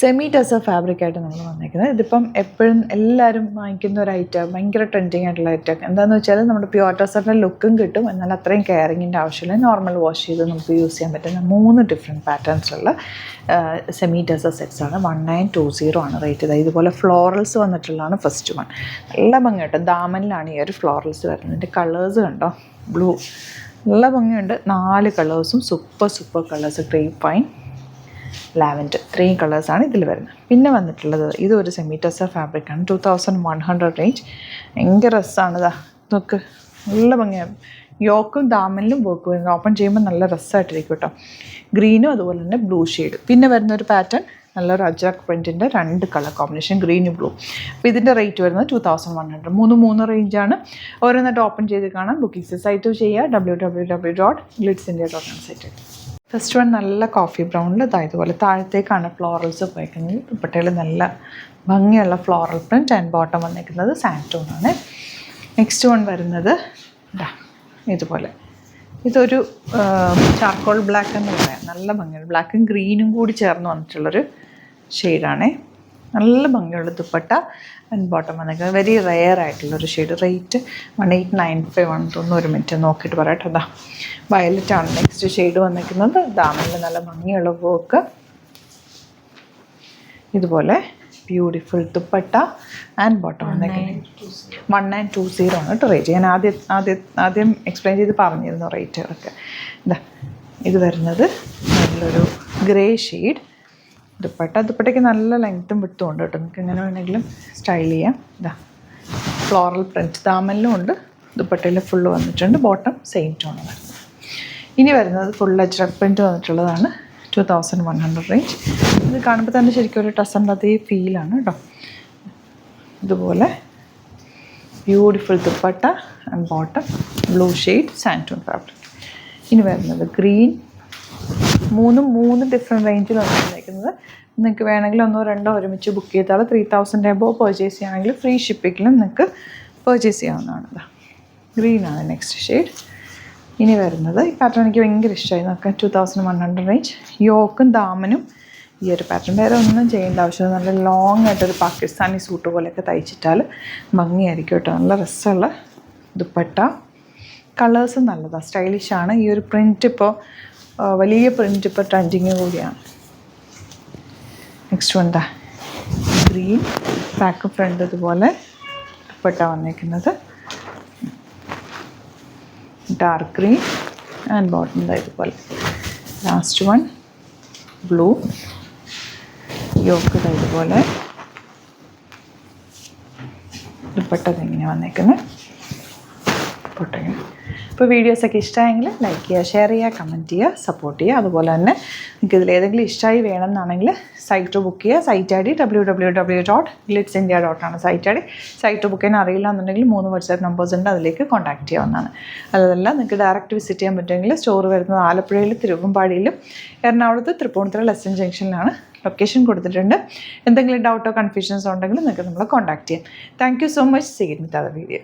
Semi tussar ഫാബ്രിക്കായിട്ട് നമ്മൾ വന്നിരിക്കുന്നത്. ഇതിപ്പം എപ്പോഴും എല്ലാവരും വാങ്ങിക്കുന്ന ഒരു ഐറ്റം, ഭയങ്കര ട്രെൻഡിങ് ആയിട്ടുള്ള ഐറ്റം. എന്താണെന്ന് വെച്ചാൽ നമ്മുടെ പ്യുവർ ടസറിൻ്റെ ലുക്കും കിട്ടും, എന്നാൽ അത്രയും കെയറിങ്ങിൻ്റെ ആവശ്യമില്ല. നോർമൽ വാഷ് ചെയ്ത് നമുക്ക് യൂസ് ചെയ്യാൻ പറ്റുന്ന 3 ഡിഫറെൻറ്റ് പാറ്റേൺസുള്ള സെമി ടസർ സെറ്റ്സാണ്. 1920 ആണ് റേറ്റ് ചെയ്തത്. ഇതുപോലെ ഫ്ലോറൽസ് വന്നിട്ടുള്ളതാണ് ഫസ്റ്റ് വൺ. നല്ല ഭംഗിയുണ്ട്. ദാമനിലാണ് ഈ ഒരു ഫ്ലോറൽസ് വരുന്നത്. ഇതിൻ്റെ കളേഴ്സ് കണ്ടോ, ബ്ലൂ, നല്ല ഭംഗിയുണ്ട്. 4 കളേഴ്സും super colours. Grape wine, lavender, 3 കളേഴ്സാണ് ഇതിൽ വരുന്നത്. പിന്നെ വന്നിട്ടുള്ളത് ഇതൊരു സെമി ടസർ ഫാബ്രിക്കാണ്. 2100 റേഞ്ച്. ഭയങ്കര രസമാണ്. ഇതാ നോക്ക്, നല്ല ഭംഗിയാണ്. യോക്കും ദാമനിലും വർക്ക് വരുന്നത്. ഓപ്പൺ ചെയ്യുമ്പോൾ നല്ല രസമായിട്ടിരിക്കും കേട്ടോ. ഗ്രീനും അതുപോലെ തന്നെ ബ്ലൂ ഷെയ്ഡ്. പിന്നെ വരുന്നൊരു പാറ്റേൺ നല്ലൊരു അജാക്ക് പ്രിൻറ്റിൻ്റെ 2 കളർ കോമ്പിനേഷൻ, ഗ്രീനും ബ്ലൂ. അപ്പോൾ ഇതിൻ്റെ റേറ്റ് വരുന്നത് 2100. 3 റേഞ്ചാണ്. ഓരോന്നായിട്ട് ഓപ്പൺ ചെയ്ത് കാണാം. ബുക്കിംഗ്സ് സൈറ്റ് ചെയ്യുക www.glitzindia.com സൈറ്റ്. ഫസ്റ്റ് വൺ നല്ല കോഫി ബ്രൗണിൽ ഇതുപോലെ താഴത്തേക്കാണ് ഫ്ലോറൽസ് പോയിരിക്കുന്നത്. ദുപ്പട്ടയിൽ നല്ല ഭംഗിയുള്ള ഫ്ലോറൽ പ്രിൻറ്റ് ആൻഡ് ബോട്ടം വന്നിരിക്കുന്നത് സാൻറ്റൂണാണ്. നെക്സ്റ്റ് വൺ വരുന്നത് ഇതുപോലെ. ഇതൊരു ചാർക്കോൾ ബ്ലാക്ക് എന്ന് പറയാം. നല്ല ഭംഗിയുള്ള ബ്ലാക്കും ഗ്രീനും കൂടി ചേർന്ന് വന്നിട്ടുള്ളൊരു ഷെയ്ഡാണ്. നല്ല ഭംഗിയുള്ള ദുപ്പട്ട ആൻഡ് ബോട്ടം വന്നിരിക്കുന്നത്. വെരി റെയർ ആയിട്ടുള്ളൊരു ഷെയ്ഡ്. റേറ്റ് 1895 ആണ് തോന്നുന്നു. ഒരു മിനിറ്റ് നോക്കിയിട്ട് പറയട്ടെ. അതാ വയലറ്റാണ് നെക്സ്റ്റ് ഷെയ്ഡ് വന്നിരിക്കുന്നത്. ദാമനിൽ നല്ല ഭംഗിയുള്ള വർക്ക്. ഇതുപോലെ ബ്യൂട്ടിഫുൾ ദുപ്പട്ട ആൻഡ് ബോട്ടം വന്നിരിക്കുന്നത്. 1920 ആണ് കേട്ടോ റേറ്റ്. ഞാൻ ആദ്യം എക്സ്പ്ലെയിൻ ചെയ്ത് പറഞ്ഞിരുന്നു റേറ്റുകളൊക്കെ. ഇത് വരുന്നത് നല്ലൊരു ഗ്രേ ഷെയ്ഡ് ദുപ്പട്ടയ്ക്ക് നല്ല ലെങ്ത്തും വിട്ടും ഉണ്ട് കേട്ടോ. നിങ്ങൾക്ക് എങ്ങനെ വേണമെങ്കിലും സ്റ്റൈൽ ചെയ്യാം. ഫ്ലോറൽ പ്രിൻറ്റ് ദാമനിലും ഉണ്ട്, ദുപ്പട്ടയിൽ ഫുള്ള് വന്നിട്ടുണ്ട്. ബോട്ടം സെയിം ടോൺ വരുന്നത്. ഇനി വരുന്നത് ഫുൾ അജ്രക് പ്രിൻറ്റ് വന്നിട്ടുള്ളതാണ്. 2100 റേഞ്ച്. ഇത് കാണുമ്പോൾ തന്നെ ശരിക്കും ഒരു ടസറിൻ്റെ അതേ ഫീലാണ് കേട്ടോ. ഇതുപോലെ beautiful dupatta and bottom blue shade santoon fabric. ഇനി വരുന്നത് ഗ്രീൻ. 3 ഡിഫറെൻറ്റ് റേഞ്ചിൽ വന്നിരിക്കുന്നത്. നിങ്ങൾക്ക് വേണമെങ്കിൽ 1-2 ഒരുമിച്ച് ബുക്ക് ചെയ്താൽ 3000 എബോവ് പർച്ചേസ് ചെയ്യുകയാണെങ്കിൽ ഫ്രീ ഷിപ്പിങ്ങിലും നിങ്ങൾക്ക് പർച്ചേസ് ചെയ്യാവുന്നതാണ്. ഗ്രീനാണ് നെക്സ്റ്റ് ഷെയ്ഡ്. ഇനി വരുന്നത് ഈ പാറ്റേൺ എനിക്ക് ഭയങ്കര ഇഷ്ടമായി. നോക്കാം 2100 റേഞ്ച്. യോക്കും ദാമനും ഈ ഒരു പാറ്റേൺ. വേറെ ഒന്നും ചെയ്യേണ്ട ആവശ്യമില്ല. നല്ല ലോങ് ആയിട്ടൊരു പാകിസ്ഥാനി സൂട്ട് പോലെയൊക്കെ തയ്ച്ചിട്ടാൽ ഭംഗിയായിരിക്കും കേട്ടോ. നല്ല രസമുള്ള ദുപ്പട്ട. കളേഴ്സും നല്ലതാണ്, സ്റ്റൈലിഷാണ്. ഈ ഒരു പ്രിൻറ്റ് ഇപ്പോൾ വലിയ പ്രിൻറ്റ് ഇപ്പോൾ ട്രെൻഡിങ് കൂടിയാണ്. നെക്സ്റ്റ് വണ്ടാ ഗ്രീൻ. ബാക്ക് ഫ്രണ്ട് ഇതുപോലെ ദുപ്പട്ട വന്നിരിക്കുന്നത്. ഡാർക്ക് ഗ്രീൻ ആൻഡ് ബോട്ടം ഇതുപോലെ. Last one blue. യോക്ക് ഇതുപോലെ. ദുപ്പട്ട ഇങ്ങനെ വന്നേക്കുന്നത്. പൊട്ടങ്ങനെ. ഇപ്പോൾ വീഡിയോസൊക്കെ ഇഷ്ടമായെങ്കിൽ ലൈക്ക് ചെയ്യുക, ഷെയർ ചെയ്യുക, കമൻറ്റ് ചെയ്യുക, സപ്പോർട്ട് ചെയ്യുക. അതുപോലെ തന്നെ നിങ്ങൾക്ക് ഇതിലേതെങ്കിലും ഇഷ്ടമായി വേണമെന്നാണെങ്കിൽ സൈറ്റ് ബുക്ക് ചെയ്യുക. സൈറ്റ് ഐ ഡി www.glitzindia.com ആണ് site I D. Site book ചെയ്യാൻ അറിയില്ല എന്നുണ്ടെങ്കിൽ 3 വാട്സാപ്പ് നമ്പേഴ്സ് ഉണ്ട്, അതിലേക്ക് കോൺടാക്ട് ചെയ്യാവുന്നതാണ്. അതല്ല നിങ്ങൾക്ക് ഡയറക്റ്റ് വിസിറ്റ് ചെയ്യാൻ പറ്റുമെങ്കിൽ സ്റ്റോർ വരുന്നത് ആലപ്പുഴയിലും തിരുവമ്പാടിയിലും എറണാകുളത്ത് തൃപ്പൂണിത്തുറ ലെസ്സൺ ജംഗ്ഷനിലാണ്. ലൊക്കേഷൻ കൊടുത്തിട്ടുണ്ട്. എന്തെങ്കിലും ഡൗട്ടോ കൺഫ്യൂഷൻസോ ഉണ്ടെങ്കിൽ നിങ്ങൾക്ക് നമ്മളെ കോൺടാക്ട് ചെയ്യാം. Thank you so much. See you with other video.